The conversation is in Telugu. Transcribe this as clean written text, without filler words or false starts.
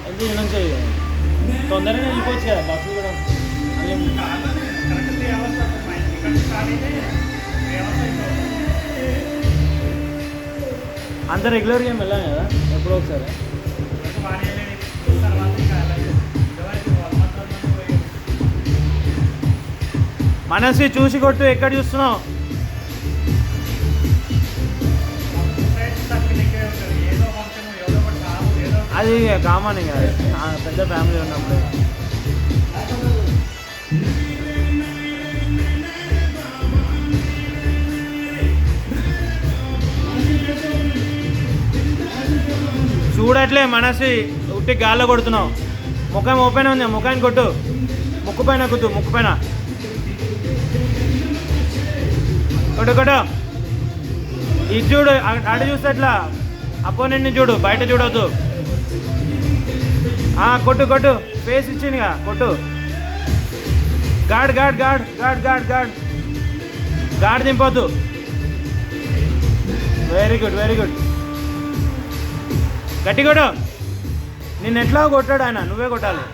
ఎందుకు నుంచి తొందరగా వెళ్ళిపోవచ్చు కదా బస్సు కూడా అంత రెగ్యులర్గా ఏం వెళ్ళాం కదా ఎప్పుడో ఒకసారి. మనసి చూసి కొట్టు, ఎక్కడ చూస్తున్నావు? అది కామన్ ఇక పెద్ద ఫ్యామిలీ ఉన్నప్పుడు. చూడట్లే మనసి, ఉట్టి గాల్లో కొడుతున్నావు. ముఖం ఓపెన్ ఉంది, ముఖాన్ని కొట్టు. ముక్కు పైన కుట్టు, ముక్కు పైన కొట్టు కొట్టు. ఇది చూడు, అటు చూస్తే ఎట్లా అపోనెంట్ని చూడు, బయట చూడవద్దు. కొట్టు కొట్టు, ఫేస్ ఇచ్చిందిగా కొట్టు. Guard guard guard guard guard guard guard దింపొద్దు. Very good very good. గట్టి కొట్టు. నిన్ను ఎట్లా కొట్టాడు ఆయన, నువ్వే కొట్టాలి.